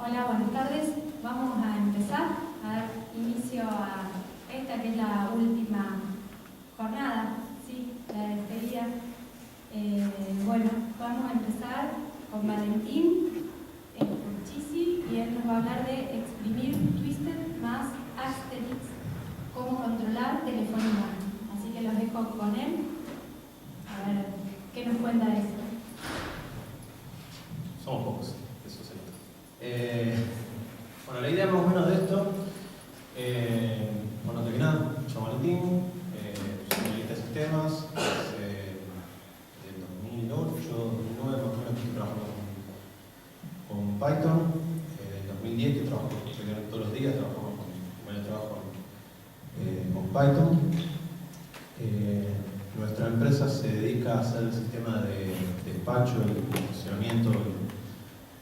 Hola, buenas tardes. Vamos a empezar a dar inicio a esta que es la última jornada, ¿sí? La despedida. Bueno, vamos a empezar con Valentín Curchisi y él nos va a hablar de exprimir Twisted más Asterix, cómo controlar telefonía. Así que los dejo con él. A ver, ¿qué nos cuenta de eso? Somos pocos, eso es cierto. Bueno, la idea más o menos de esto, bueno, antes que nada, yo soy Valentín, soy analista de sistemas, del 2008, 2009 más o menos que estoy trabajando con Python, del 2010 que trabajo todos los días, trabajo con Python. Nuestra empresa se dedica a hacer el sistema de despacho, el funcionamiento, de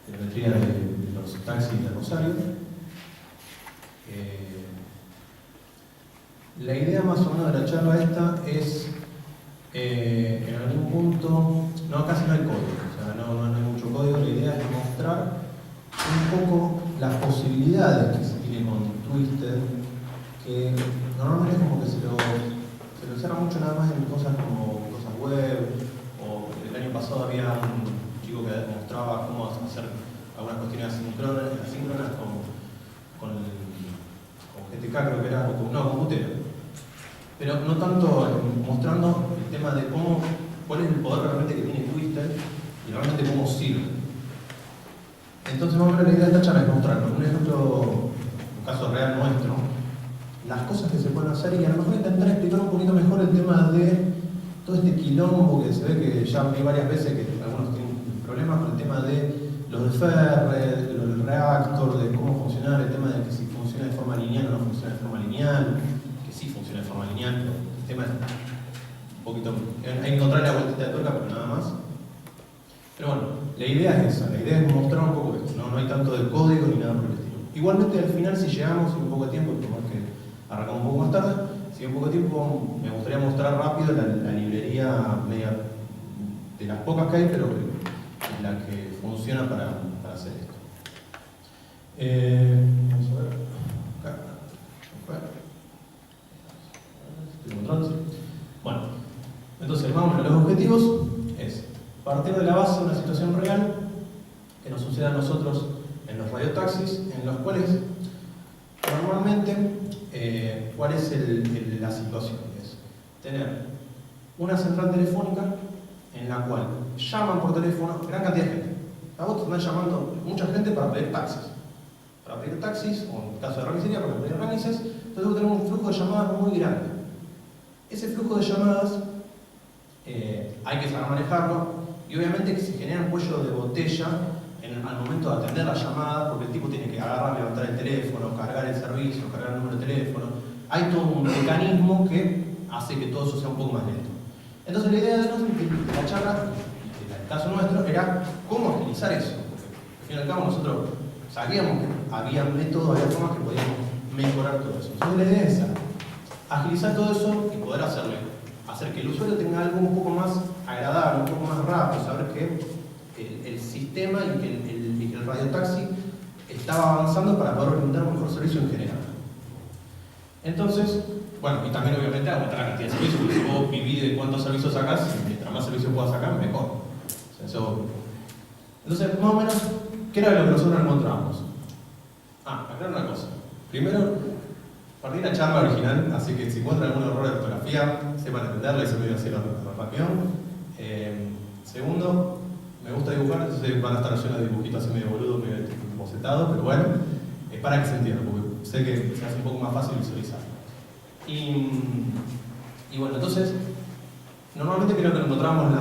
telemetría de los taxis de Rosario. La idea más o menos de la charla esta es, en algún punto, casi no hay código, o sea, no hay mucho código. La idea es mostrar un poco las posibilidades que se tiene con Twisted, que normalmente es como que se lo cierra mucho nada más en cosas como cosas web, o el año pasado había un chico que mostraba cómo hacer algunas cuestiones asíncronas con GTK, creo que era, con Computero. Pero no tanto mostrando el tema de cuál es el poder realmente que tiene Twisted y realmente cómo sirve. Entonces, más o menos la idea de esta charla es mostrar un ejemplo, un caso real nuestro, las cosas que se pueden hacer y a lo mejor intentar explicar un poquito mejor el tema de todo este quilombo que se ve que ya vi varias veces que algunos tienen problemas con el tema de los de Ferre, los del reactor, de cómo funcionar, el tema de que si funciona de forma lineal o no funciona de forma lineal, que sí funciona de forma lineal, pero el tema es un poquito, hay que encontrar la vueltita de tuerca, pero nada más. Pero bueno, la idea es esa, la idea es mostrar un poco esto, no hay tanto de código ni nada por el estilo. Igualmente al final si llegamos en un poco de tiempo, por más que arrancamos un poco más tarde, si en poco tiempo me gustaría mostrar rápido la librería media de las pocas que hay, pero es la que funciona para hacer esto. Vamos a ver. Acá. ¿Estoy encontrando? Sí. Bueno, entonces vamos a los objetivos. Es partir de la base de una situación real que nos sucede a nosotros en los radiotaxis, en los cuales normalmente ¿cuál es la situación? Es tener una central telefónica en la cual llaman por teléfono gran cantidad de gente. A vos te están llamando mucha gente para pedir taxis. Para pedir taxis, o en el caso de remisería, para pedir remises. Entonces vos tenés un flujo de llamadas muy grande. Ese flujo de llamadas hay que saber manejarlo y obviamente que se genera un cuello de botella al momento de atender la llamada, porque el tipo tiene que agarrar, levantar el teléfono, cargar el servicio, cargar el número de teléfono. Hay todo un mecanismo que hace que todo eso sea un poco más lento. Entonces la idea de la charla, en el caso nuestro, era cómo agilizar eso. Porque al fin y al cabo nosotros sabíamos que había métodos, había formas que podíamos mejorar todo eso. Entonces la idea es esa, agilizar todo eso y poder hacer que el usuario tenga algo un poco más agradable, un poco más rápido, saber que el sistema y que el radiotaxi estaba avanzando para poder brindar un mejor servicio en general. Entonces, bueno, y también obviamente aumentar la cantidad de servicios, porque si vos vivís de cuántos servicios sacás, mientras más servicios puedas sacar, mejor. O sea, eso... Entonces, más o menos, ¿qué era lo que nosotros encontrábamos? Aclarar una cosa. Primero, partí de la charla original, así que si encuentran algún error de ortografía, sepan entenderla y se pueden hacer rápido. Segundo, me gusta dibujar, entonces van a estar llenos de dibujitos así medio boludo, medio bocetados, pero bueno, es para que se entienda, porque sé que se hace un poco más fácil visualizar. Y bueno, entonces, normalmente creo que lo encontramos en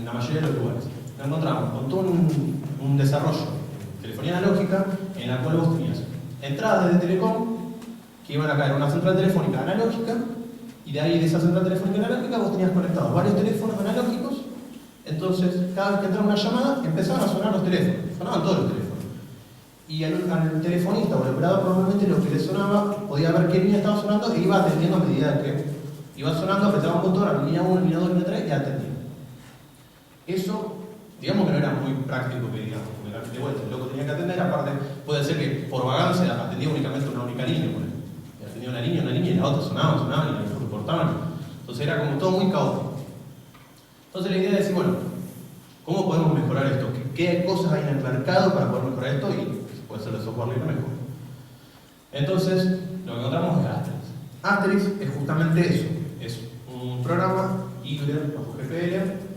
la mayoría de los lugares. Lo encontramos con todo un desarrollo de telefonía analógica en la cual vos tenías entradas de telecom que iban a caer a una central telefónica analógica y de ahí de esa central telefónica analógica vos tenías conectados varios teléfonos analógicos. Entonces, cada vez que entraba una llamada, empezaban a sonar los teléfonos, sonaban todos los teléfonos. Y al telefonista o al operador normalmente lo que le sonaba, podía ver qué línea estaba sonando e iba atendiendo a medida que iba sonando, apretaba un botón a la línea 1, línea 2, línea 3 y atendía. Eso digamos que no era muy práctico que digamos, porque de vuelta el loco tenía que atender, aparte puede ser que por vagancia atendía únicamente una única línea, y atendía una línea y la otra sonaba y la cortaban. Entonces era como todo muy caótico. Entonces la idea es decir, bueno, ¿cómo podemos mejorar esto? ¿Qué cosas hay en el mercado para poder mejorar esto? Y puede ser de software libre mejor. Entonces, lo que encontramos es Asterix. Asterix es justamente eso. Es un programa híbrido bajo GPL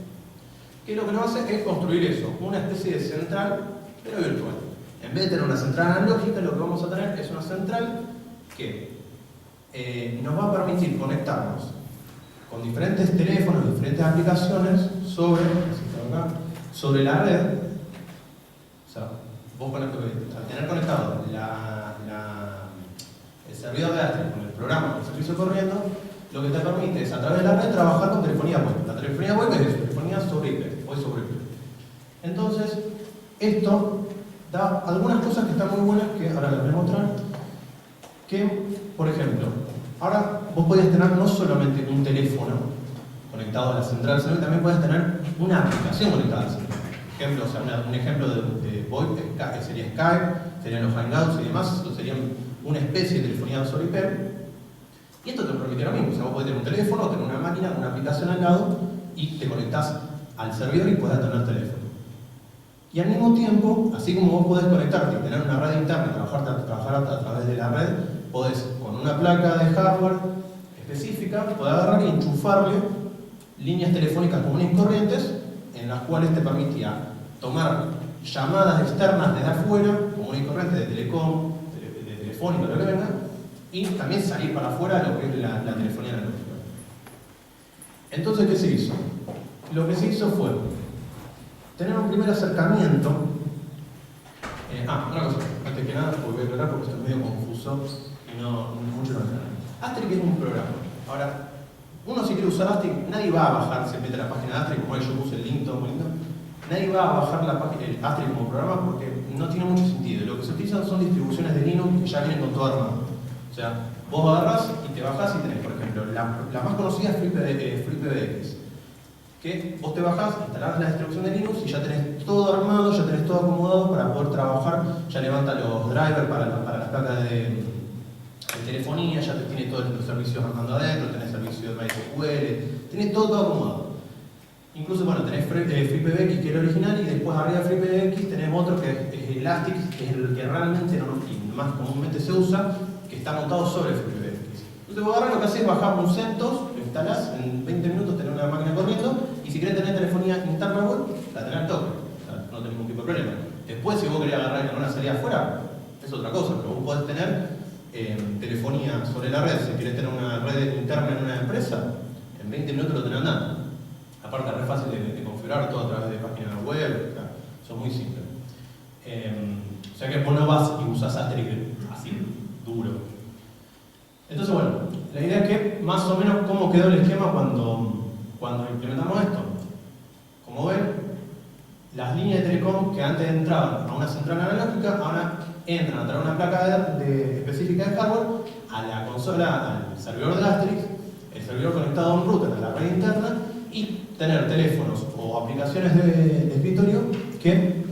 que lo que nos hace es construir eso, una especie de central, pero virtual. En vez de tener una central analógica, lo que vamos a tener es una central que nos va a permitir conectarnos con diferentes teléfonos, diferentes aplicaciones sobre la red. O sea, vos al tener conectado el servidor de Asterix con el programa, con el servicio corriendo, lo que te permite es a través de la red trabajar con telefonía web. La telefonía web es telefonía sobre IP, hoy sobre IP. Entonces, esto da algunas cosas que están muy buenas que ahora les voy a mostrar. Que, por ejemplo, ahora vos podés tener no solamente un teléfono conectado a la central, sino que también podés tener una aplicación conectada a la central. Ejemplo, o sea, un ejemplo de VoIP sería Skype, serían los Hangouts y demás, esto sería una especie de telefonía sobre IP. Y esto te permite lo mismo, o sea, vos podés tener un teléfono, tener una máquina, una aplicación al lado y te conectás al servidor y podés tener teléfono. Y al mismo tiempo, así como vos podés conectarte y tener una red interna y trabajar a través de la red, podés con una placa de hardware específica, podés agarrar y enchufarle líneas telefónicas comunes y corrientes en las cuales te permitía tomar llamadas externas desde afuera, comunes y corrientes de telecom, de telefónica, lo que venga, y también salir para afuera de lo que es la telefonía analógica. Entonces, ¿qué se hizo? Lo que se hizo fue tener un primer acercamiento. Una cosa, antes que nada, voy a aclarar porque esto es medio confuso y mucho no entienden. Asterix es un programa. Ahora, uno si quiere usar Asterix, nadie va a bajar, se mete a la página de Asterix, como yo puse el link, todo muy lindo. Nadie va a bajar la página el Asterix como programa porque no tiene mucho sentido. Lo que se utilizan son distribuciones de Linux que ya vienen con todo armado. O sea, vos agarrás y te bajás y tenés, por ejemplo, la más conocida es FreePBX, que vos te bajás, instalás la distribución de Linux y ya tenés todo armado, ya tenés todo acomodado para poder trabajar, ya levanta los drivers para las placas de telefonía, ya te tiene todos los servicios andando adentro, tenés servicio de MySQL, tenés todo acomodado. Incluso, bueno, tenés FreePBX, que es el original, y después arriba de FreePBX tenés otro que es Elastic, que es el que realmente más comúnmente se usa, que está montado sobre FreePBX. Entonces vos agarrás, lo que haces es bajar un CentOS, lo instalás, en 20 minutos tenés una máquina corriendo, y si querés tener telefonía interna web, la tenés al toque. O sea, no tenés ningún tipo de problema. Después, si vos querés agarrar y tener una salida afuera, es otra cosa, pero vos podés tener telefonía sobre la red. Si querés tener una red interna en una empresa, en 20 minutos lo tenés andando. Aparte es re fácil de configurar todo a través de páginas web, son muy simples. O sea que vos no vas y usas Asterix así, duro. Entonces, bueno, la idea es que más o menos cómo quedó el esquema cuando implementamos esto. Como ven, las líneas de telecom que antes entraban a una central analógica, ahora entran a través de una placa específica de hardware a la consola, al servidor de Asterix, el servidor conectado a un router a la red interna, y tener teléfonos o aplicaciones de escritorio que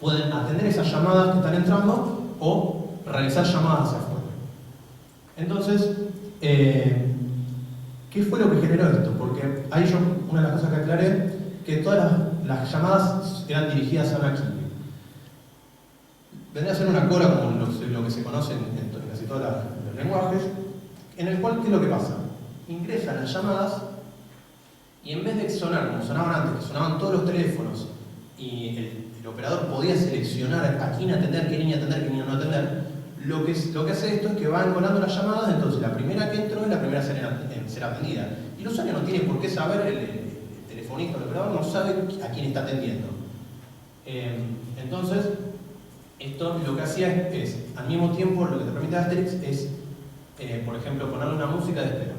pueden atender esas llamadas que están entrando o realizar llamadas hacia afuera. Entonces, ¿qué fue lo que generó esto? Porque ahí yo, una de las cosas que aclaré, que todas las llamadas eran dirigidas a una queue. Vendría a ser una cola como lo que se conoce en casi todos los lenguajes, en el cual, ¿qué es lo que pasa? Ingresan las llamadas y en vez de sonar como sonaban antes, que sonaban todos los teléfonos y el operador podía seleccionar a quién atender, qué línea atender, qué línea no atender, lo que hace esto es que va encolando las llamadas, entonces la primera que entró es la primera en ser atendida. Y el usuario no tiene por qué saber, el telefonista o el operador no sabe a quién está atendiendo. Entonces, esto lo que hacía es, al mismo tiempo, lo que te permite Asterix es, por ejemplo, ponerle una música de espera.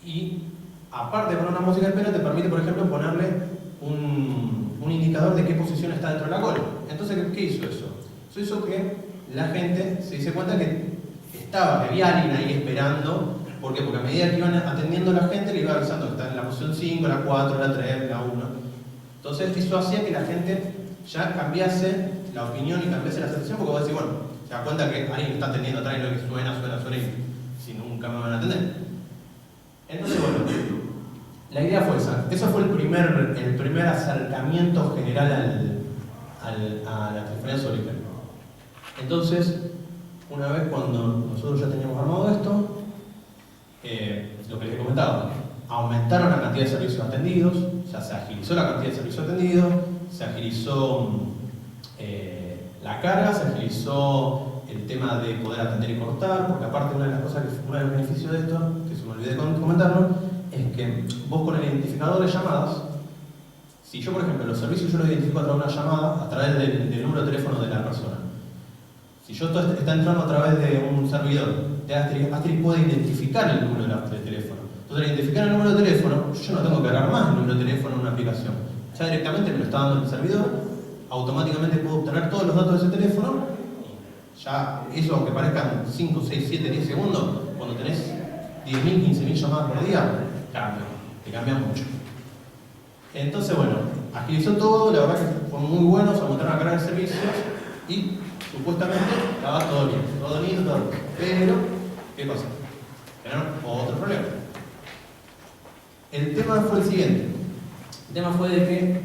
Y aparte de poner una música de espera, te permite, por ejemplo, ponerle un indicador de qué posición está dentro de la cola. Entonces, ¿qué hizo eso? Eso hizo que la gente se dice cuenta que había alguien ahí esperando. ¿Por qué? Porque a medida que iban atendiendo a la gente, le iba avisando que está en la posición 5, la 4, la 3, la 1. Entonces eso hacía que la gente ya cambiase la opinión y cambiase la sensación, porque vos decís, bueno, se da cuenta que alguien está atendiendo atrás y lo que suena y si nunca me van a atender. Entonces, bueno, la idea fue esa. Eso fue el primer acercamiento general a la telefonía solitaria. Entonces, una vez cuando nosotros ya teníamos armado esto, lo que les comentaba, aumentaron la cantidad de servicios atendidos, o sea, se agilizó la cantidad de servicios atendidos, se agilizó la carga, se agilizó el tema de poder atender y cortar, porque aparte uno de los beneficios de esto, que se me olvidé comentarlo, es que vos con el identificador de llamadas, si yo por ejemplo los servicios yo los identifico a través de una llamada, a través del número de teléfono de la persona, si yo está entrando a través de un servidor de Asterisk puede identificar el número de teléfono. Entonces, al identificar el número de teléfono, yo no tengo que cargar más el número de teléfono en una aplicación. Ya directamente me lo está dando el servidor, automáticamente puedo obtener todos los datos de ese teléfono. Ya, eso aunque parezcan 5, 6, 7, 10 segundos, cuando tenés 10.000, 15.000 llamadas por día, te cambia mucho. Entonces, bueno, agilizó todo, la verdad que fue muy bueno, se aumentaron la carga de servicios y supuestamente estaba todo bien, todo lindo, todo bien. Pero, ¿qué pasa? Tenieron otro problema. El tema fue el siguiente. El tema fue de que,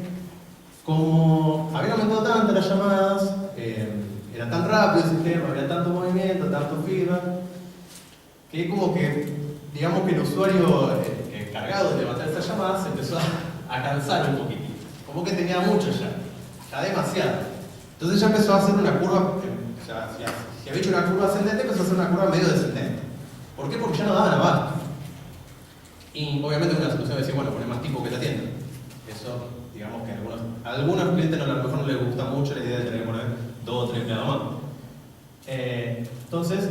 como había aumentado tanto las llamadas, era tan rápido el sistema, había tanto movimiento, tanto feedback, que como que, digamos que el usuario cargado de levantar estas llamadas se empezó a cansar un poquitito. Como que tenía mucho ya demasiado. Entonces ya empezó a hacer una curva, o sea, si había hecho una curva ascendente, empezó a hacer una curva medio descendente. ¿Por qué? Porque ya no daban abasto. Y obviamente una solución es decir, bueno, poner más tipos que te atiendan. Eso, digamos que a algunos clientes a lo mejor no les gusta mucho la idea de tener que poner 2 o 3 empleados más. Entonces,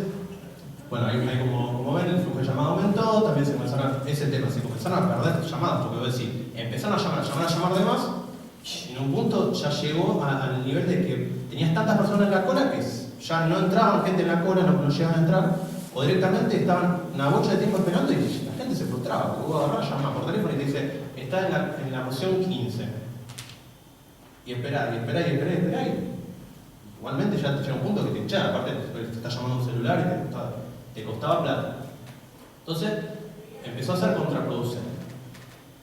bueno, ahí como ven, el flujo de llamada aumentó, también se comenzaron a perder llamadas, porque vos decís, empezaron a llamar de más, y en un punto ya llegó al nivel de que tenías tantas personas en la cola que ya no entraban gente en la cola, no llegaban a entrar, o directamente estaban una bocha de tiempo esperando y la gente se frustraba, porque vos agarrás, llamas por teléfono y te dice, está en la posición 15. Y esperá. Igualmente ya te llega un punto que te hinchás, aparte te está llamando un celular y te costaba plata. Entonces, empezó a ser contraproducente.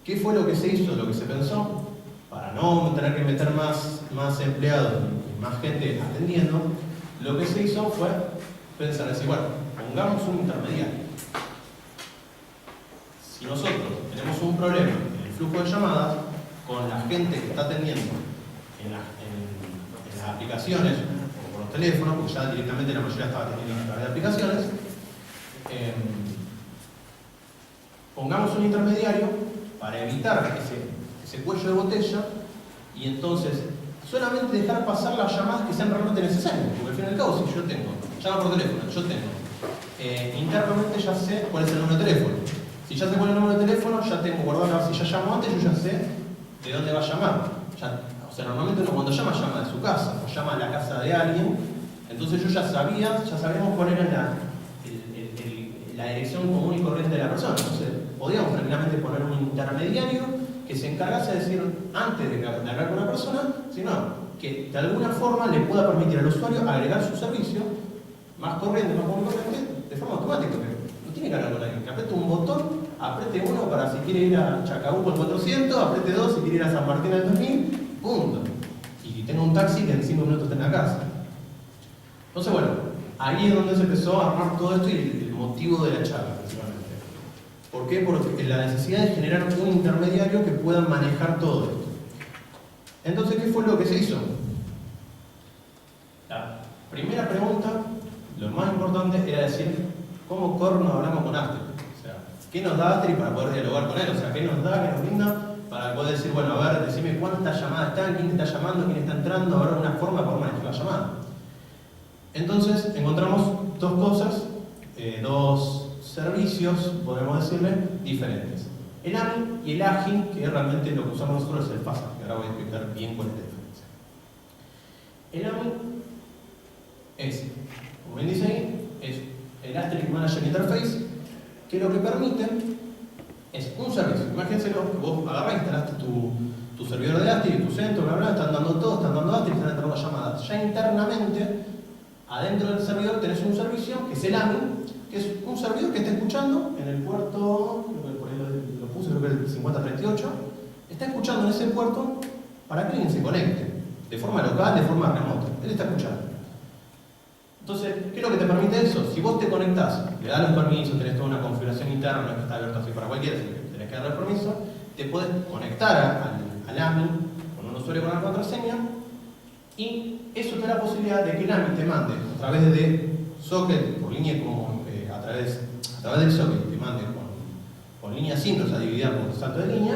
¿Qué fue lo que se hizo, lo que se pensó? Para no tener que meter más empleados y más gente atendiendo, lo que se hizo fue pensar, decir, bueno, pongamos un intermediario. Si nosotros tenemos un problema en el flujo de llamadas, con la gente que está atendiendo en las aplicaciones o por los teléfonos, porque ya directamente la mayoría estaba atendiendo a través de aplicaciones, pongamos un intermediario para evitar ese cuello de botella y entonces solamente dejar pasar las llamadas que sean realmente necesarias, porque al fin y al cabo si yo tengo llama por teléfono, internamente ya sé cuál es el número de teléfono. Si ya sé cuál es el número de teléfono, ya tengo guardado, a ver si ya llamo antes, yo ya sé de dónde va a llamar. O sea, normalmente uno cuando llama de su casa, o llama a la casa de alguien, entonces yo ya sabíamos cuál era la dirección común y corriente de la persona. Entonces podíamos tranquilamente poner un intermediario que se encargase de decir, antes de hablar con una persona, sino que de alguna forma le pueda permitir al usuario agregar su servicio más corriente, más común y corriente, de forma automática. No tiene que hablar con alguien, que apriete un botón, apriete uno para si quiere ir a Chacabuco al 400, apriete 2 si quiere ir a San Martín al 2000, punto. Y tenga un taxi que en 5 minutos esté en la casa. Entonces, bueno, ahí es donde se empezó a armar todo esto y el motivo de la charla, principalmente. ¿Por qué? Porque la necesidad de generar un intermediario que pueda manejar todo esto. Entonces, ¿qué fue lo que se hizo? La primera pregunta, lo más importante, era decir, ¿cómo corno hablamos con Asterisk? O sea, ¿qué nos da Asterisk para poder dialogar con él? O sea, ¿qué nos da, qué nos brinda para poder decir, bueno, a ver, decime cuántas llamadas están, quién está llamando, quién está entrando, habrá una forma para manejar la llamada? Entonces, encontramos dos cosas, dos servicios, podemos decirle, diferentes. El AMI y el AGI, que realmente lo que usamos nosotros es el FASA, que ahora voy a explicar bien cuál es la diferencia. El AMI es, como bien dice ahí, es el Asterisk Manager Interface, que lo que permite es un servicio. Imagínense que vos agarrás e instalaste tu servidor de Astrid, tu centro, bla, bla, están dando todo, están dando Astrid, están entrando llamadas. Ya internamente, adentro del servidor tenés un servicio que es el AMI, que es un servidor que está escuchando en el puerto, creo que por ahí lo puse, creo que el 5038, está escuchando en ese puerto para que alguien se conecte, de forma local, de forma remota. Él está escuchando. Entonces, ¿qué es lo que te permite eso? Si vos te conectás, le das los permisos, tenés toda una configuración interna, no es que está abierto así para cualquiera, sino que tenés que darle el permiso, te podés conectar al AMI con un usuario con una contraseña y eso te da la posibilidad de que el AMI te mande a través de socket, por línea como a través del socket, te mande con línea simple, o sea, dividida por salto de línea,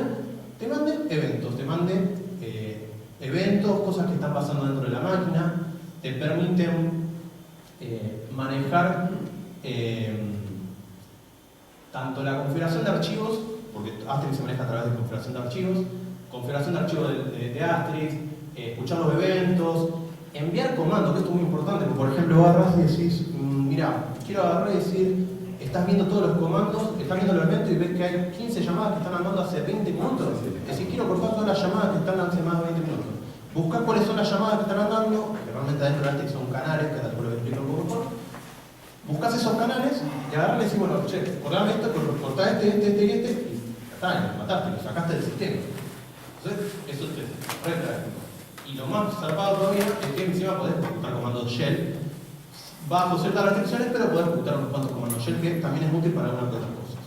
te mande eventos, cosas que están pasando dentro de la máquina, te permiten manejar tanto la configuración de archivos, porque Astrid se maneja a través de configuración de archivos de Astrid, escuchar los eventos, enviar comandos, que esto es muy importante, porque por ejemplo agarras y decís, mira, quiero agarrar y decir, estás viendo todos los comandos, estás viendo los eventos y ves que hay 15 llamadas que están andando hace 20 minutos. Es decir, quiero cortar todas las llamadas que están hace más de 20 minutos. Buscar cuáles son las llamadas que están andando, que realmente adentro de Astrid son canales, que después lo explico un poco mejor. Buscas esos canales y agarrarle y decís, bueno, che, cortame esto, cortá este, y ya está, lo mataste, lo sacaste del sistema. Entonces, eso te retra. Y lo más zarpado todavía es que encima podés ejecutar comandos shell bajo ciertas restricciones, pero podés ejecutar unos cuantos comandos shell que también es útil para algunas otras cosas.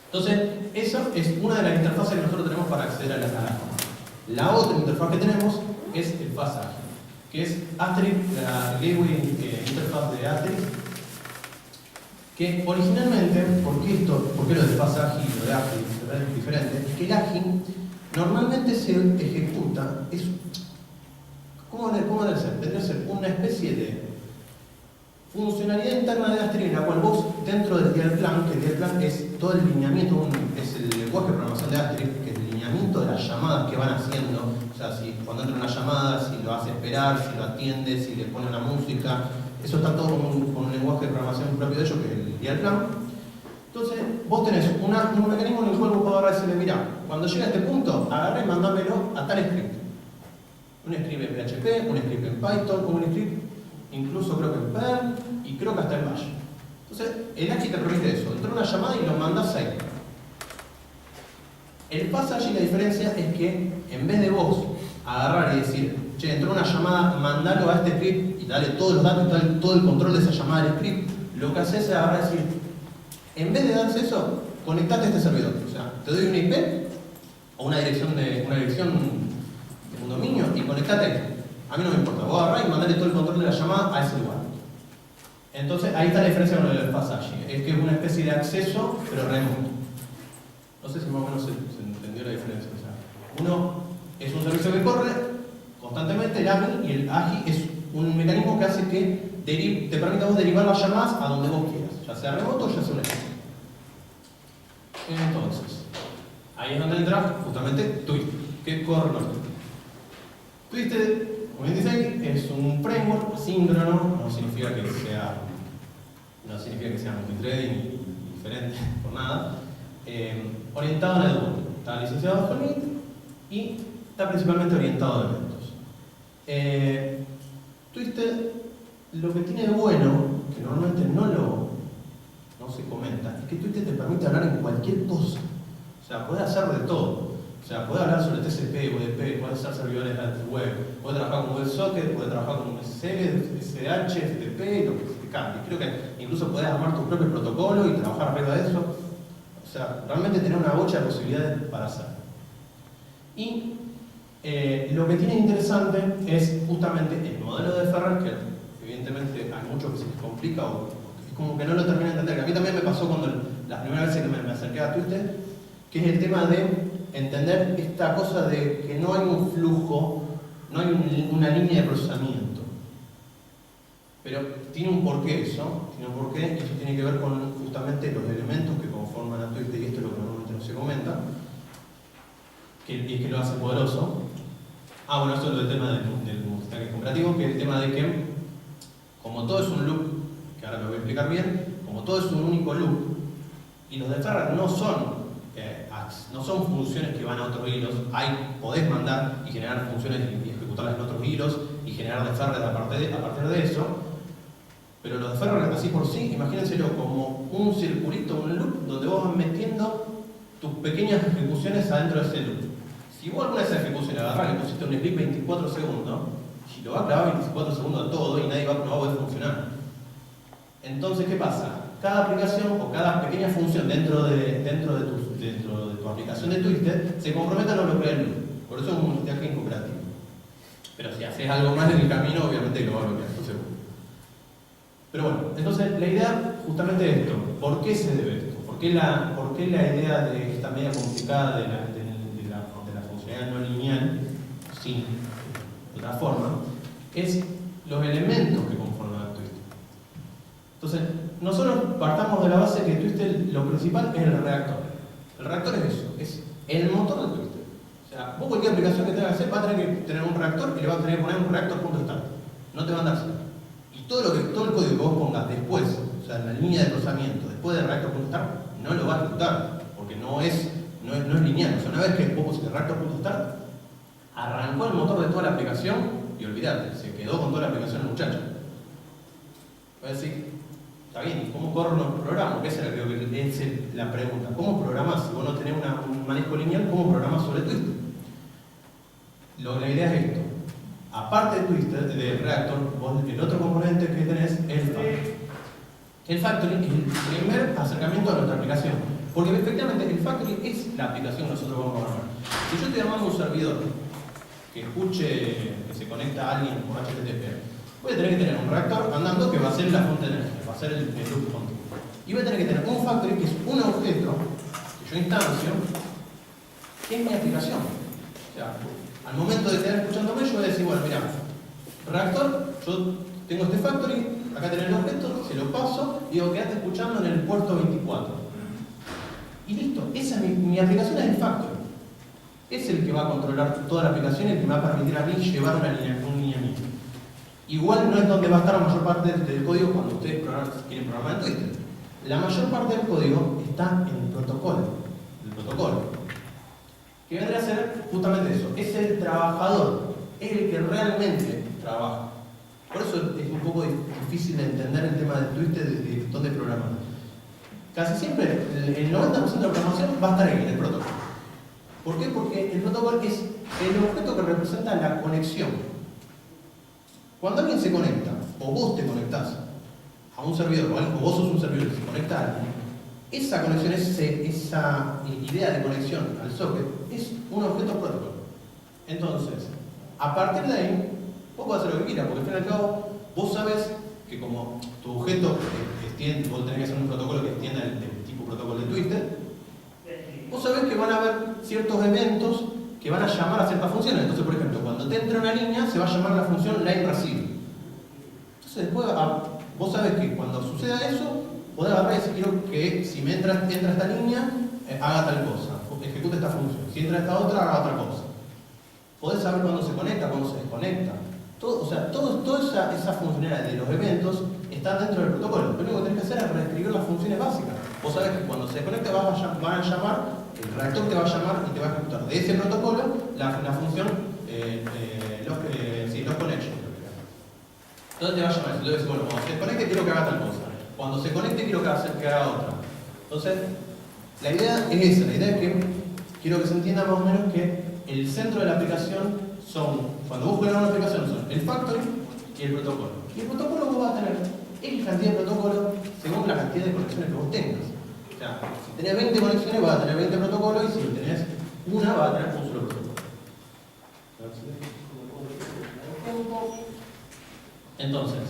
Entonces, esa es una de las interfaces que nosotros tenemos para acceder a la sala. La otra interfaz que tenemos es el faz ágil, que es Astrid, la gateway interfaz de Astrid, que originalmente, ¿por qué lo del faz ágil y lo de Astrid es diferente? Es que el ágil normalmente se ejecuta, ¿cómo debe ser? Debe ser una especie de funcionalidad interna de Astrid en la cual vos, dentro del dialplan, que el dialplan es todo el lineamiento, es el lenguaje de programación de Astrid, que es el lineamiento de las llamadas que van haciendo, o sea, si cuando entra una llamada, si lo hace esperar, si lo atiende, si le pone una música, eso está todo con un lenguaje de programación propio de ellos, que es el dialplan. Entonces, vos tenés un mecanismo en el cual vos podés agarrar y decirle, mirá, cuando llega a este punto, agarré y mandámelo a tal script. Un script en PHP, un script en Python, un script incluso creo que en Perl y creo que hasta en Bash. Entonces, el AGI te permite eso, entra una llamada y lo mandás ahí. El faz AGI, la diferencia es que en vez de vos agarrar y decir, che, entró una llamada, mandalo a este script y dale todos los datos y todo el control de esa llamada al script, lo que haces es agarrar y decir, en vez de darse eso, conectate a este servidor. O sea, te doy una IP o una dirección de un dominio y conectate ahí. A mí no me importa, vos agarrás y mandale todo el control de la llamada a ese lugar. Entonces, ahí está la diferencia con el faz AGI. Es que es una especie de acceso, pero remoto. No sé si más o menos se entendió la diferencia. O sea, uno es un servicio que corre constantemente, el AMI, y el AGI es un mecanismo que hace que te permita a vos derivar las llamadas a donde vos quieras, ya sea remoto o ya sea un AGI. Entonces, ahí es donde entra justamente Twisted, que corre los Twisted, como bien dice ahí, es un framework asíncrono, no significa que sea multithreading y diferente por nada, orientado a network. Está licenciado bajo NIT y está principalmente orientado a eventos. Twisted, lo que tiene de bueno, que normalmente no se comenta, es que Twisted te permite hablar en cualquier cosa. O sea, podés hacer de todo. O sea, podés hablar sobre TCP, UDP, podés hacer servidores web, podés trabajar con WebSocket, podés trabajar con SSL, SSH, FTP, lo que te cambie. Creo que incluso podés armar tu propio protocolo y trabajar arriba de eso. O sea, realmente tener una bocha de posibilidades para hacer. Y lo que tiene interesante es justamente el modelo de Ferrer, que evidentemente hay mucho que se les complica o es como que no lo termina de entender. Que a mí también me pasó cuando las primeras veces que me acerqué a Twisted, que es el tema de entender esta cosa de que no hay un flujo, no hay una línea de procesamiento. Pero tiene un porqué eso, y eso tiene que ver con justamente los elementos que conforman a Twisted, y esto es lo que normalmente no se comenta, y es que lo hace poderoso. Bueno, eso es el tema del stack comparativo, que es el tema de que, como todo es un loop, que ahora lo voy a explicar bien, como todo es un único loop, y los de Ferrer no son no son funciones que van a otros hilos. Podés mandar y generar funciones y ejecutarlas en otros hilos y generar deferred a partir de eso. Pero los deferred así por sí, imagínenselo como un circulito, un loop, donde vos vas metiendo tus pequeñas ejecuciones adentro de ese loop. Si vos alguna de esas ejecuciones agarrás y pusiste un split 24 segundos, si lo vas a clavar 24 segundos a todo y nadie no va a poder funcionar. Entonces, ¿qué pasa? Cada aplicación o cada pequeña función dentro de tu aplicación de Twisted se compromete a no bloquear el loop. Por eso es un multitasking cooperativo. Pero si haces algo más en el camino, obviamente lo va a bloquear, eso seguro. Pero bueno, entonces la idea justamente es esto. ¿Por qué se debe esto? ¿Por qué la idea de esta media complicada de la funcionalidad no lineal, sin de otra forma, es los elementos que conforman Twisted? Entonces, nosotros partamos de la base que Twisted lo principal es el reactor. El reactor es eso, es el motor de Twisted. O sea, vos cualquier aplicación que tengas que hacer va a tener que tener un reactor y le vas a tener que poner un reactor.start. No te va a andar así. Y todo el código que vos pongas después, o sea, en la línea de procesamiento, después del reactor.start, no lo va a ejecutar, porque no es lineal. O sea, una vez que vos pusiste reactor.start, arrancó el motor de toda la aplicación y olvidate, se quedó con toda la aplicación el muchacho. Voy a decir, está bien, ¿cómo corro los programas? Esa es la pregunta. ¿Cómo programás? Si vos no tenés un manejo lineal, ¿cómo programás sobre Twisted? La idea es esto. Aparte de Twisted, de Reactor, el otro componente que tenés es el factoring. El factoring es el primer acercamiento a nuestra aplicación. Porque efectivamente el factoring es la aplicación que nosotros vamos a armar. Si yo estoy armando un servidor que se conecta a alguien por HTTP, voy a tener que tener un reactor andando que va a ser la fuente de energía, va a ser el loop continuo. Y voy a tener que tener un factory que es un objeto que yo instancio, que es mi aplicación. O sea, al momento de estar escuchándome, yo voy a decir, bueno, mira, reactor, yo tengo este factory, acá tenés el objeto, se lo paso y digo, quedate escuchando en el puerto 24. Y listo, esa es mi aplicación, es el factory. Es el que va a controlar toda la aplicación y el que me va a permitir a mí llevar un lineamiento. Igual no es donde va a estar la mayor parte del código cuando ustedes quieren programar en Twisted. La mayor parte del código está en el protocolo. Que vendría a ser justamente eso. Es el trabajador. Es el que realmente trabaja. Por eso es un poco difícil de entender el tema de Twisted de dónde programar. Casi siempre el 90% de la programación va a estar ahí, en el protocolo. ¿Por qué? Porque el protocolo es el objeto que representa la conexión. Cuando alguien se conecta, o vos te conectás a un servidor, o vos sos un servidor que se conecta a alguien, esa conexión, esa idea de conexión al socket, es un objeto protocolo. Entonces, a partir de ahí, vos podés hacer lo que quieras, porque al fin y al cabo, vos sabés que como tu objeto extiende, vos tenés que hacer un protocolo que extienda el tipo protocolo de Twisted, vos sabés que van a haber ciertos eventos que van a llamar a ciertas funciones. Entonces, por ejemplo, cuando te entra una línea, se va a llamar la función lineReceive. Entonces, después, vos sabés que cuando suceda eso, podés agarrar y decir, quiero que si me entra esta línea, haga tal cosa, ejecute esta función. Si entra esta otra, haga otra cosa. Podés saber cuándo se conecta, cuándo se desconecta. Toda esa funcionalidad de los eventos está dentro del protocolo. Lo único que tenés que hacer es reescribir las funciones básicas. Vos sabés que cuando se desconecta van a llamar, el reactor te va a llamar y te va a ejecutar de ese protocolo la función los connections. Entonces te va a llamar. Entonces, bueno, cuando se desconecte quiero que haga tal cosa. Cuando se conecte quiero que haga otra. Entonces, la idea es esa. La idea es que quiero que se entienda más o menos que el centro de la aplicación cuando vos juegas una aplicación, son el factory y el protocolo. Y el protocolo vos vas a tener X cantidad de protocolos según la cantidad de conexiones que vos tengas. O sea, si tenés 20 conexiones vas a tener 20 protocolos y si tenés una vas a tener un solo protocolo. Entonces,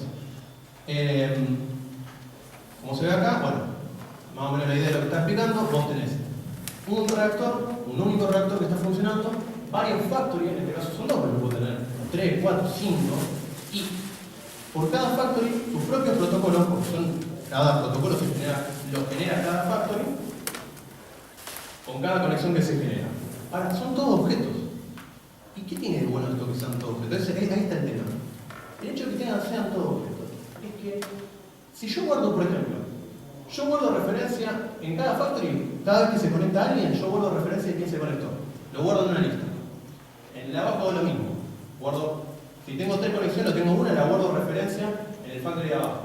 como se ve acá, bueno, más o menos la idea de lo que está explicando, vos tenés un reactor, un único reactor que está funcionando, varios factory, en este caso son dos, pero puedo tener 3, 4, 5, y por cada factory, tus propios protocolos, porque cada protocolo lo genera cada factory, con cada conexión que se genera. Ahora, son todos objetos. ¿Y qué tiene de bueno esto que sean todos objetos? Ahí está el tema. El hecho de que sean todos objetos es que, si yo guardo, por ejemplo, yo guardo referencia en cada factory cada vez que se conecta alguien, yo guardo referencia de quién se conectó. Lo guardo en una lista. En el de abajo hago lo mismo. Guardo, si tengo 3 conexiones, tengo una, la guardo referencia en el factory de abajo.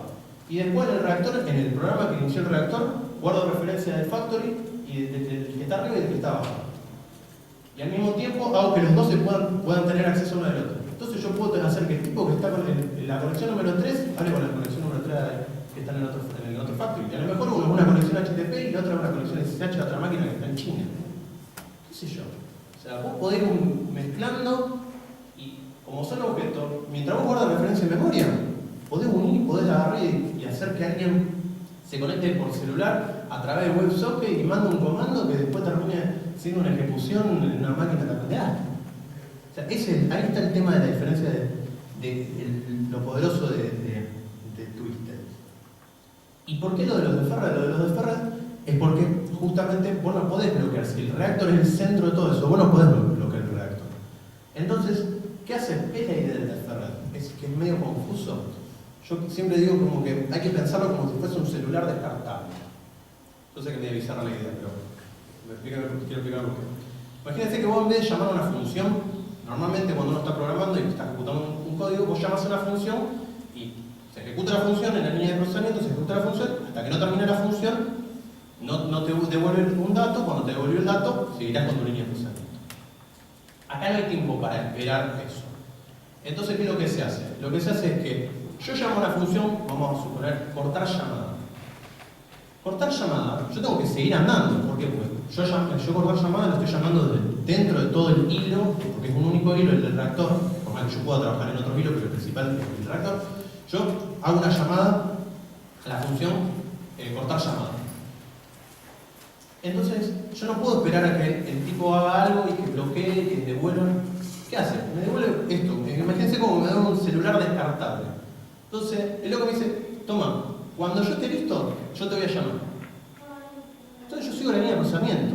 Y después en el reactor, en el programa que inició el reactor, guardo referencia del factory y del que está arriba y del que está abajo. Y al mismo tiempo hago que los dos puedan tener acceso uno del otro. Entonces yo puedo hacer que el tipo que está con la conexión número 3 hable con la conexión número 3 que está en el otro factory. Y a lo mejor uno es una conexión HTTP y la otra es una conexión SSH a otra máquina que está en China. ¿Qué sé yo? O sea, vos podés ir mezclando y como son objetos, mientras vos guardas referencia en memoria, podés unir, podés agarrar y hacer que alguien se conecte por celular a través de WebSocket y manda un comando que después termine siendo una ejecución en una máquina de alta. O sea, ahí está el tema de la diferencia de lo poderoso de Twisted. ¿Y por qué lo de los de Ferret? Lo de los de Ferret es porque justamente vos no podés bloquear. Si el reactor es el centro de todo eso, vos no podés bloquear el reactor. Entonces, ¿qué hace? Es la idea de Ferret. Es que es medio confuso. Yo siempre digo como que hay que pensarlo como si fuese un celular descartable. Yo sé que me bizarra la idea, pero quiero explicar por qué. Imagínense que vos en vez de llamar a una función, normalmente cuando uno está programando y está ejecutando un código, vos llamas a una función y se ejecuta la función en la línea de procesamiento, se ejecuta la función, hasta que no termine la función, no te devuelve un dato, cuando te devolvió el dato, seguirás con tu línea de procesamiento. Acá no hay tiempo para esperar eso. Entonces, ¿qué es lo que se hace? Lo que se hace es que yo llamo a una función, vamos a suponer, cortar llamada. Cortar llamada, yo tengo que seguir andando. ¿Por qué? Pues yo cortar llamada lo estoy llamando dentro de todo el hilo, porque es un único hilo, el del reactor, por más que yo pueda trabajar en otros hilos, pero el principal es el reactor. Yo hago una llamada a la función cortar llamada. Entonces, yo no puedo esperar a que el tipo haga algo y que bloquee, que devuelva. ¿Qué hace? Me devuelve esto. Imagínense como me da un celular descartable. Entonces, el loco me dice, toma, cuando yo esté listo, yo te voy a llamar. Entonces yo sigo la línea de procesamiento.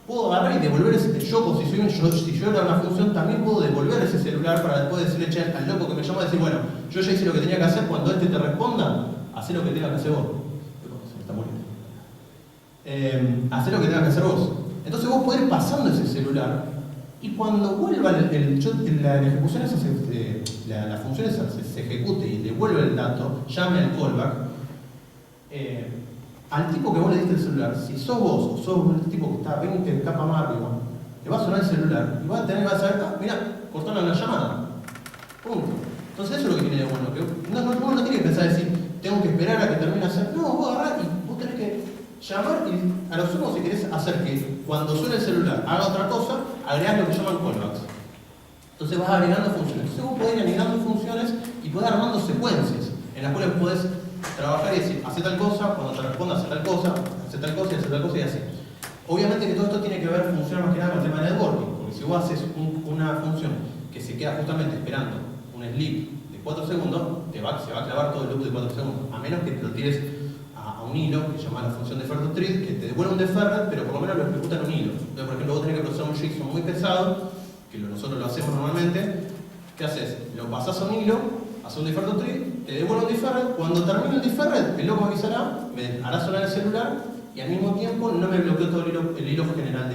Puedo agarrar y devolver ese yo, si yo era una función, también puedo devolver ese celular para después decirle, che, al loco que me llamó, decir, bueno, yo ya hice lo que tenía que hacer, cuando este te responda, hacé lo que tenga que hacer vos. Se me está muriendo. Hacé lo que tenga que hacer vos. Entonces vos podés ir pasando ese celular y cuando vuelva la ejecución esa la función esa se ejecute y devuelve el dato, llame al callback, al tipo que vos le diste el celular, si sos vos o sos el tipo que está 20 capas más arriba, le va a sonar el celular y vas a saber, mirá, cortaron la llamada. Punto. Entonces eso es lo que tiene de bueno, que uno no tiene que pensar decir, tengo que esperar a que termine de hacer, no, vos agarrás y vos tenés que llamar y a lo sumo si querés hacer que cuando suene el celular haga otra cosa, agregás lo que llaman callbacks. Entonces vas agregando funciones. Entonces vos podés ir agregando funciones y podés armando secuencias en las cuales podés trabajar y decir, hace tal cosa, cuando te responda hace tal cosa, hace tal cosa y hace tal cosa y así. Obviamente que todo esto tiene que ver, funciona más que nada con el tema de networking, porque si vos haces una función que se queda justamente esperando un sleep de 4 segundos, se va a clavar todo el loop de 4 segundos, a menos que te lo tires a un hilo que se llama la función de Ferret Treat, que te devuelve un deferred, pero por lo menos lo ejecuta en un hilo. Entonces, por ejemplo, vos tenés que procesar un JSON muy pesado, que nosotros lo hacemos normalmente. ¿Qué haces? Lo pasás a un hilo, haces un deferred treat, te devuelve un deferred, cuando termine el deferred, el loco me avisará, me hará sonar el celular y al mismo tiempo no me bloqueó todo el hilo general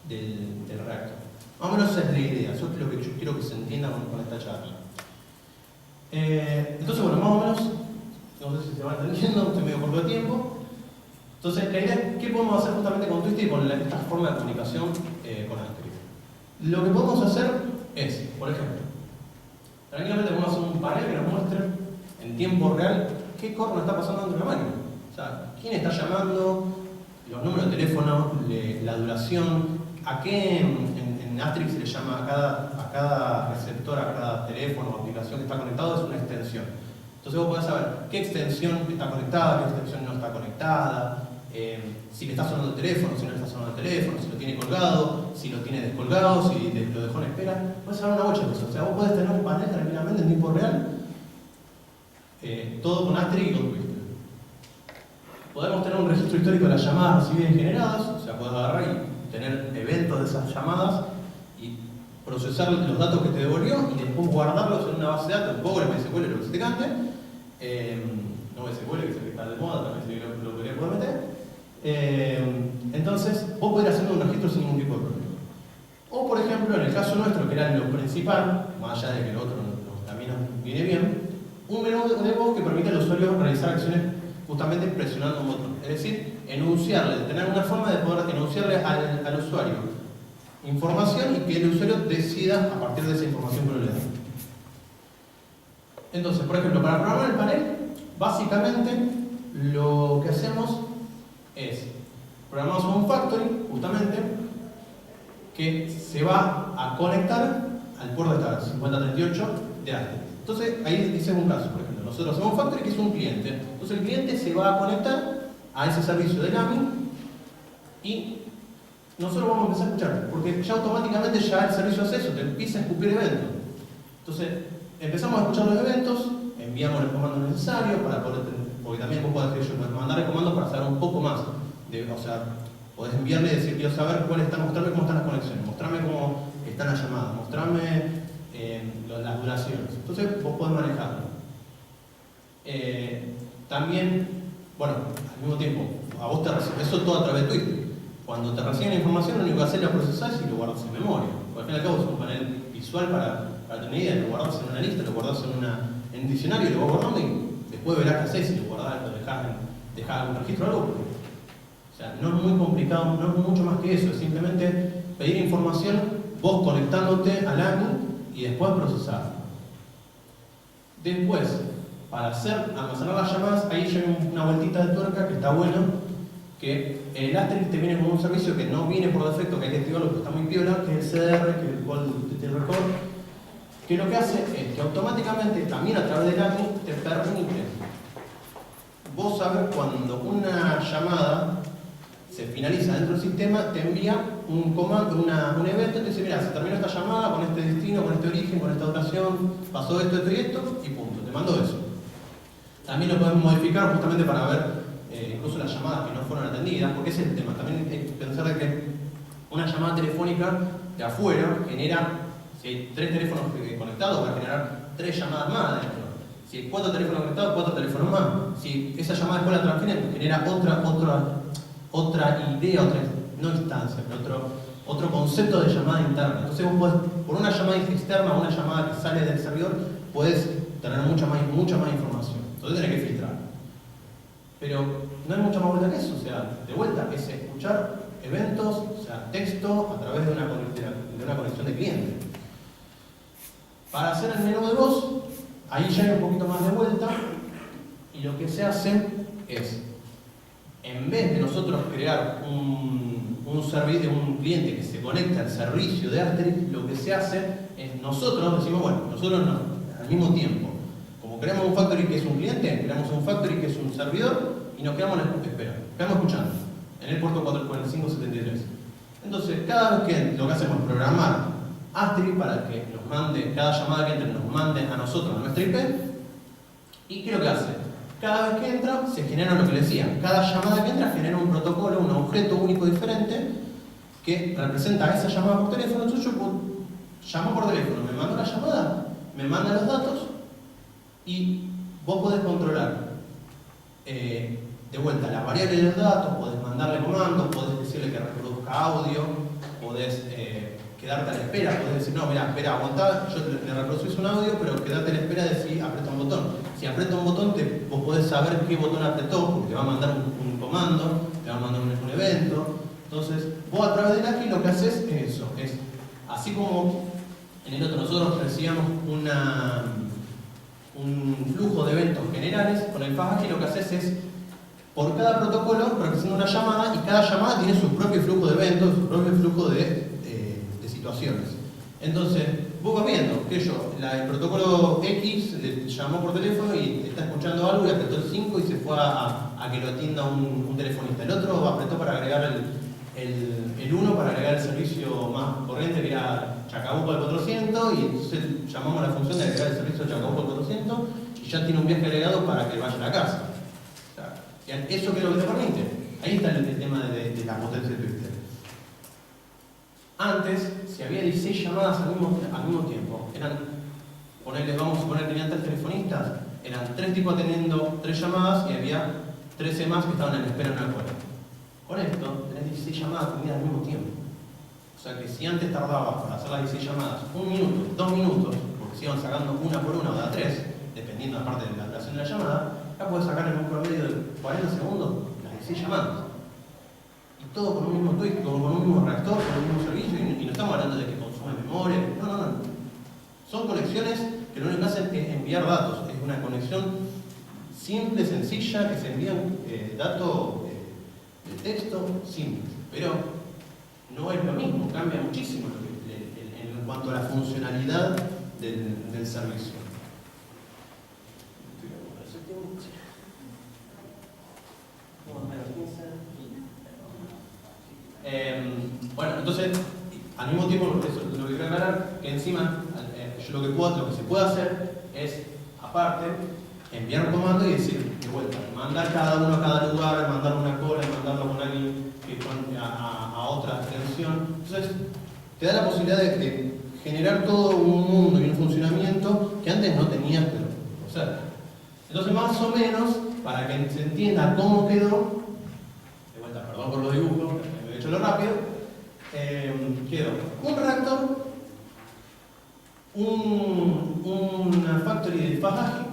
del reactor. Más o menos esa es la idea, eso es lo que yo quiero que se entienda con esta charla. Entonces, bueno, más o menos, no sé si se va entendiendo, estoy medio corto de tiempo. Entonces, la idea es qué podemos hacer justamente con Twisted y con esta forma de comunicación con Asterix. Lo que podemos hacer es, por ejemplo, tranquilamente podemos hacer un panel que nos muestre en tiempo real qué corno está pasando dentro de la máquina. O sea, quién está llamando, los números de teléfono, la duración, a qué en Asterix se le llama a cada receptor, a cada teléfono o aplicación que está conectado, es una extensión. Entonces vos podés saber qué extensión está conectada, qué extensión no está conectada, si le está sonando el teléfono, si no le está sonando el teléfono, si lo tiene colgado, si lo tiene descolgado, si lo dejó en espera. Puedes saber una bocha de cosas. O sea, vos podés tener un panel tranquilamente en tiempo real, todo con Asterix y con Twisted. Podemos tener un registro histórico de las llamadas recibidas y generadas, o sea, podés agarrar y tener eventos de esas llamadas y procesar los datos que te devolvió y después guardarlos en una base de datos, un poco MySQL, lo que se te cante, no MySQL, que es el que está de moda, también se lo quería poder meter, Entonces, vos podés ir haciendo un registro sin ningún tipo de problema. O, por ejemplo, en el caso nuestro, que era lo principal, más allá de que el otro también nos viene bien, un menú de voz que permite al usuario realizar acciones justamente presionando un botón. Es decir, enunciarle, tener una forma de poder enunciarle al usuario información y que el usuario decida a partir de esa información que uno le da. Entonces, por ejemplo, para programar el panel, básicamente lo que hacemos es programamos un factory, justamente, que se va a conectar al puerto de esta 5038 de ASTRI. Entonces, ahí dice un caso, por ejemplo, nosotros hacemos un factory que es un cliente. Entonces, el cliente se va a conectar a ese servicio del AMI y nosotros vamos a empezar a escuchar, porque ya automáticamente ya el servicio hace eso, te empieza a escupir eventos. Entonces, empezamos a escuchar los eventos, enviamos los comandos necesarios para poder, porque también vos podés mandar comandos para saber un poco más. O sea, podés enviarle y decir, quiero saber mostrarme cómo están las conexiones, mostrarme cómo están las llamadas, mostrarme las duraciones. Entonces, vos podés manejarlo. También, bueno, al mismo tiempo, a vos te recibe eso todo a través de Twitter. Cuando te reciben la información, lo único que haces es la procesás y lo guardas en memoria. Porque al fin y al cabo es un panel visual para tener idea, lo guardas en una lista, lo guardas en un diccionario, lo vas guardando y después verás qué haces, si lo guardás, lo dejás algún registro o algo. O sea, no es muy complicado, no es mucho más que eso, es simplemente pedir información, vos conectándote al AMI y después procesar. Después, para almacenar las llamadas, ahí llega una vueltita de tuerca que está bueno, que el ASTRI te viene con un servicio que no viene por defecto, que hay que activarlo porque está muy piola, que es el CDR, que es el Call Detail Record, que lo que hace es que automáticamente, también a través del AMI, te permite vos saber cuando una llamada se finaliza dentro del sistema, te envía un comando, un evento, te dice, mira, se terminó esta llamada con este destino, con este origen, con esta duración, pasó esto, esto y esto, y punto, te mandó eso. También lo podemos modificar justamente para ver incluso las llamadas que no fueron atendidas, porque ese es el tema. También hay que pensar de que una llamada telefónica de afuera genera, si hay 3 teléfonos conectados, va a generar 3 llamadas más adentro. Si hay 4 teléfonos conectados, 4 teléfonos más. Si esa llamada después la transfieren, genera otra idea, no instancia, pero otro concepto de llamada interna. Entonces vos podés, por una llamada externa o una llamada que sale del servidor, podés tener mucha más información. Entonces tenés que filtrar. Pero no hay mucha más vuelta que eso, o sea, de vuelta es escuchar eventos, o sea, texto a través de una conexión de cliente. Para hacer el menú de voz, ahí ya hay un poquito más de vuelta y lo que se hace es, en vez de nosotros crear un cliente que se conecte al servicio de ASTRI, lo que se hace es nosotros decimos, bueno, nosotros no, al mismo tiempo, como creamos un factory que es un cliente, creamos un factory que es un servidor y nos quedamos escuchando en el puerto 44573. Entonces, cada vez que lo que hacemos es programar ASTRI para que nos mande, cada llamada que entre nos mande a nosotros, a nuestra IP, ¿y qué es lo que hace? Cada vez que entra, se genera lo que les decía. Cada llamada que entra genera un protocolo, un objeto único diferente que representa esa llamada por teléfono. Entonces yo llamo por teléfono, me mando la llamada, me manda los datos y vos podés controlar de vuelta la variable de los datos, podés mandarle comandos, podés decirle que reproduzca audio, podés quedarte a la espera, podés decir, no, mira, espera, aguantá, yo te reproducís un audio, pero quedate a la espera de si aprieta un botón. Si aprieta un botón, vos podés saber qué botón apretó, porque te va a mandar un comando, te va a mandar un evento. Entonces, vos a través del ASCII lo que haces es eso, es así como en el otro nosotros recibíamos un flujo de eventos generales, con el FastASCII lo que haces es, por cada protocolo representa una llamada y cada llamada tiene su propio flujo de eventos, su propio flujo de situaciones. Entonces, vos vas viendo que el protocolo X le llamó por teléfono y está escuchando algo y apretó el 5 y se fue a que lo atienda un telefonista. El otro apretó para agregar el 1 para agregar el servicio más corriente que era Chacabuco al 400 y entonces llamamos a la función de agregar el servicio Chacabuco al 400 y ya tiene un viaje agregado para que vaya a la casa. O sea, ¿eso qué es lo que te permite? Ahí está el tema de la potencia de Twitter. Antes, si había 16 llamadas al mismo tiempo, vamos a suponer que tenían 3 telefonistas, eran 3 tipos teniendo 3 llamadas y había 13 más que estaban en espera en una cola. Con esto tenés 16 llamadas atendidas al mismo tiempo. O sea que si antes tardabas para hacer las 16 llamadas 1 minuto, 2 minutos, porque se iban sacando una por una o de a 3, dependiendo aparte de la duración de la llamada, ya podés sacar en un promedio de 40 segundos las 16 llamadas. Y todo con un mismo tweet, con un mismo reactor, con un mismo servicio, y no estamos hablando de que consume memoria, no. Son conexiones que lo único que hacen es enviar datos, es una conexión simple, sencilla, que se envían datos de texto simple, pero no es lo mismo, cambia muchísimo en cuanto a la funcionalidad del servicio. Bueno, entonces, al mismo tiempo, eso, lo que quiero aclarar, que encima, yo lo que se puede hacer es, aparte, enviar un comando y decir, de vuelta, mandar cada uno a cada lugar, mandar una cola, mandarlo con alguien a otra extensión. Entonces, te da la posibilidad de generar todo un mundo y un funcionamiento que antes no tenías, pero por ser. Entonces, más o menos, para que se entienda cómo quedó, de vuelta, perdón por los dibujos, me he hecho lo rápido, quedó un reactor, una factory de fast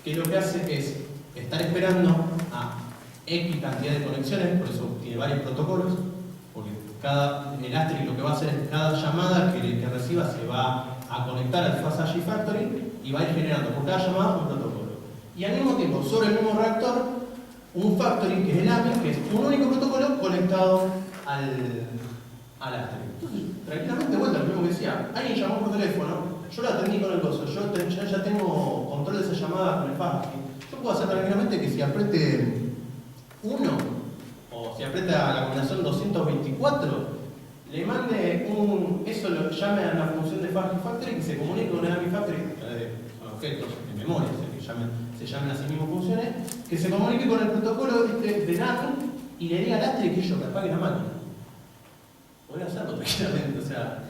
que lo que hace es estar esperando a X cantidad de conexiones, por eso tiene varios protocolos, porque el Asterisk lo que va a hacer es cada llamada que reciba se va a conectar al Fast Factory y va a ir generando por cada llamada un protocolo. Y al mismo tiempo, sobre el mismo reactor, un Factory que es el AMI, que es un único protocolo conectado al Asterisk. Entonces, tranquilamente, de vuelta, lo mismo que decía, alguien llamó por teléfono, yo lo atendí con el coso, yo ya tengo control de esa llamada con el Fast. Yo puedo hacer tranquilamente que si apriete 1 o si aprieta la combinación 224, le mande eso lo llame a la función de Fast Factory que se comunique con el AMI Factory, con objetos en memoria, o sea, que se llamen a sí mismos funciones, que se comunique con el protocolo del AMI y le diga al Asterisk que ellos que apague la máquina. Podría hacerlo tranquilamente, o sea,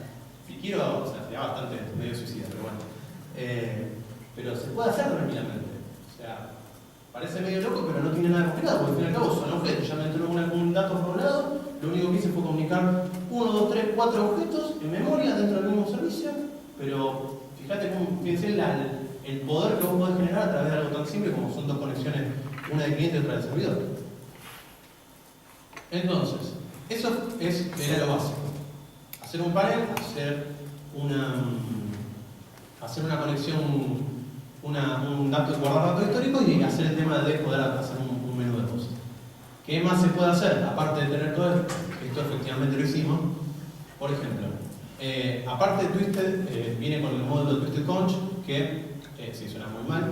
si quiero, o sea, sería bastante medio suicida, pero bueno. Pero se puede hacer tranquilamente. O sea, parece medio loco, pero no tiene nada complicado, porque al fin y al cabo son objetos. Ya me entró un dato por un lado, lo único que hice fue comunicar 1, 2, 3, 4 objetos en memoria dentro del mismo servicio, pero fíjate cómo piensen el poder que vos podés generar a través de algo tan simple como son dos conexiones, una del cliente y otra del servidor. Entonces, eso era lo básico. Hacer un panel, hacer una conexión, guardar datos históricos y hacer el tema de poder hacer un menú de cosas. ¿Qué más se puede hacer? Aparte de tener todo esto efectivamente lo hicimos. Por ejemplo, aparte de Twisted, viene con el módulo de Twisted Conch, que, sí suena muy mal,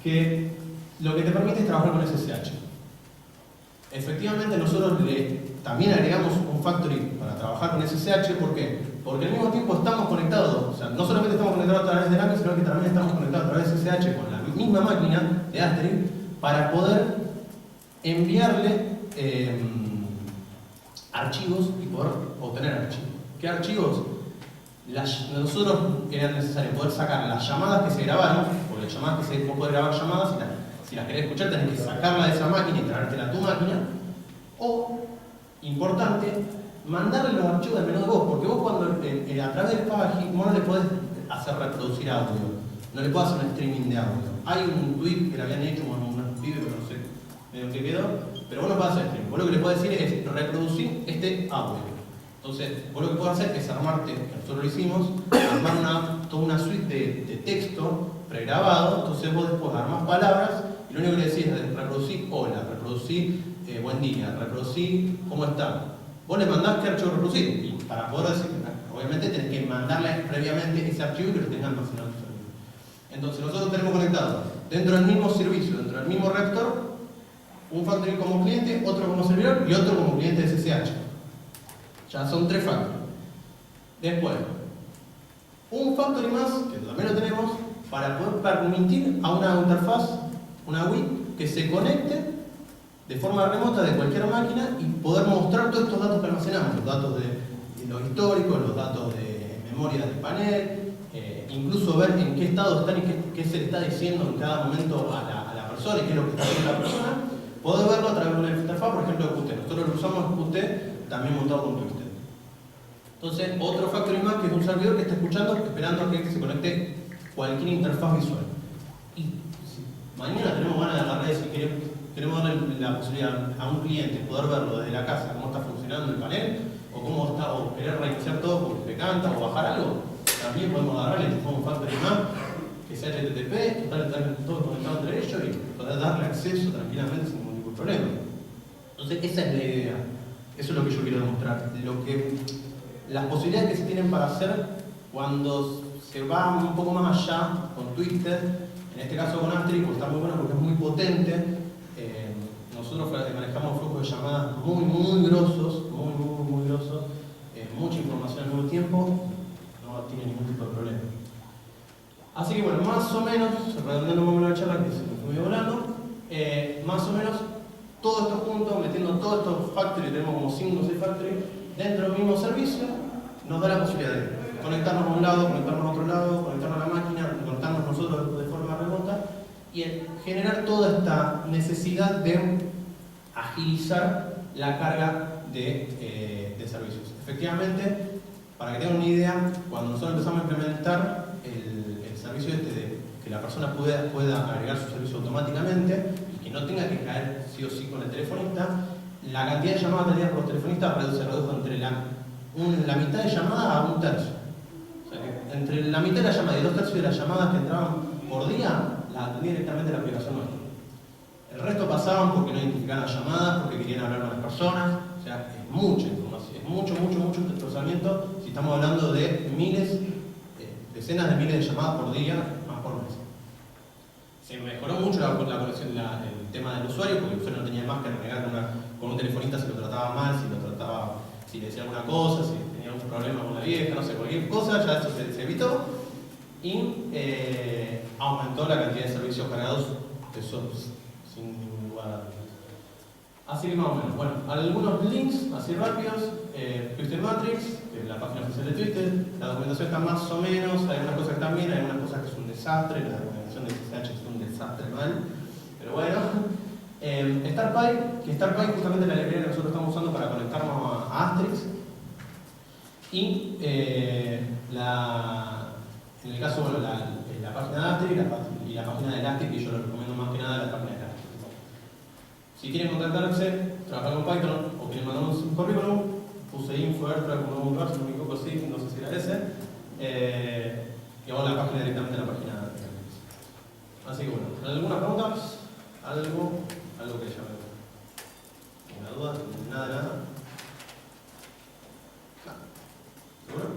que lo que te permite es trabajar con SSH. Efectivamente nosotros también agregamos un factory para trabajar con SSH, ¿por qué? Porque al mismo tiempo estamos conectados, o sea, no solamente estamos conectados a través del AMI, sino que también estamos conectados a través de SSH con la misma máquina de Asterisk para poder enviarle archivos y poder obtener archivos. ¿Qué archivos? Nosotros era necesario poder sacar las llamadas que se grabaron, porque las llamadas que vos podés grabar llamadas, si las querés escuchar tenés que sacarla de esa máquina y traértela a tu máquina, o, importante, mandarle los archivos del menú de voz, porque vos cuando a través del Pagagi vos no le podés hacer reproducir audio, no le podés hacer un streaming de audio. Hay un tweet que le habían hecho con unos pibes, pero no sé medio qué quedó, pero vos no podés hacer streaming. Vos lo que le podés decir es reproducir este audio. Entonces, vos lo que podés hacer es armarte, que nosotros lo hicimos, armar toda una suite de texto pregrabado, entonces vos después armás palabras y lo único que le decís es reproducir hola, reproducir buen día, reproducir cómo está. Vos le mandás qué archivo reproducir y para poder decir, obviamente tenés que mandarle previamente ese archivo y que lo tengan almacenado en tu servidor. Entonces nosotros tenemos conectado dentro del mismo servicio, dentro del mismo reactor, un factory como cliente, otro como servidor y otro como cliente de SSH. Ya son 3 factories. Después, un factory más, que también lo tenemos, para poder permitir a una interfaz, una WIT, que se conecte de forma remota de cualquier máquina y poder mostrar todos estos datos que almacenamos, los datos de los históricos, los datos de memoria del panel, incluso ver en qué estado están y qué se le está diciendo en cada momento a la persona y qué es lo que está haciendo la persona, podés verlo a través de una interfaz, por ejemplo, de Qt. Nosotros lo usamos Qt también montado con Twisted. Entonces, otro factory más que es un servidor que está escuchando, esperando a que se conecte cualquier interfaz visual. Y si mañana tenemos ganas de agarrar eso y queremos darle la posibilidad a un cliente poder verlo desde la casa, cómo está funcionando el panel, o cómo está, o querer reiniciar todo porque se canta, o bajar algo, también podemos agarrarle un factory más que sea HTTP, estar todo conectado entre ellos y poder darle acceso tranquilamente sin ningún tipo de problema. Entonces, esa es la idea. Eso es lo que yo quiero demostrar. Las posibilidades que se tienen para hacer cuando se va un poco más allá con Twisted, en este caso con Asterix, pues está muy bueno porque es muy potente. Nosotros manejamos flujos de llamadas muy grosos, muy grosos, mucha información al mismo tiempo, no tiene ningún tipo de problema. Así que bueno, más o menos, redondeando un poco la charla que se me fue volando, más o menos todo esto junto, metiendo todos estos factories, tenemos como 5 o 6 factories, dentro del mismo servicio, nos da la posibilidad de conectarnos a un lado, conectarnos a otro lado, conectarnos a la máquina, conectarnos nosotros de forma remota y generar toda esta necesidad de agilizar la carga de servicios. Efectivamente, para que tengan una idea, cuando nosotros empezamos a implementar el servicio de que la persona pueda agregar su servicio automáticamente y que no tenga que caer sí o sí con el telefonista, la cantidad de llamadas atendidas por los telefonistas se redujo entre la mitad de llamadas a un tercio. O sea que entre la mitad de la llamada y 2/3 de las llamadas que entraban por día, las atendía directamente la aplicación nuestra. El resto pasaban porque no identificaban las llamadas, porque querían hablar con las personas. O sea, es mucha información, es mucho procesamiento. Si estamos hablando de decenas de miles de llamadas por día, más por mes. Se mejoró mucho la conexión, el tema del usuario, porque el usuario no tenía más que renegar con un telefonista si lo trataba mal, si le decía alguna cosa, si tenía algún problema con la vieja, no sé, cualquier cosa, ya eso se evitó. Y aumentó la cantidad de servicios cargados, eso sin ningún lugar a dudas. Así que más o menos, bueno, algunos links así rápidos, Twisted Matrix, que es la página oficial de Twisted, la documentación está más o menos, hay algunas cosas que están bien, hay algunas cosas que es un desastre, la documentación de SSH es un desastre mal, pero bueno. StarPy, que StarPy justamente es la librería que nosotros estamos usando para conectarnos a Asterix, y en el caso, bueno, la página de Asterix y la página de Elastic, que yo les recomiendo más que nada la página de Elastic. Si quieren contactarse, trabajar con Python o quieren mandarnos un currículum, puse info, airfrag, si no me equivoco, sí, no sé si era ese, y hago la página directamente en la página de Elastic. Así que bueno, ¿algunas preguntas? ¿Algo que ya me... ¿Una duda? Nada. ¿Seguro?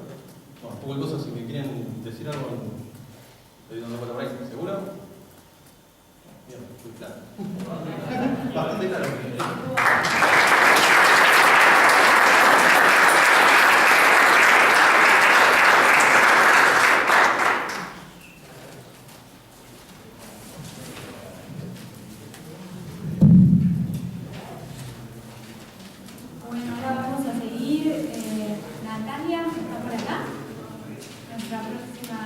Bueno, poco cosas, si me quieren decir algo, estoy dando vuelta por ahí. ¿Seguro? Bien, muy claro. Bastante claro. Bueno, ahora vamos a seguir. Natalia, ¿está por acá? Nuestra próxima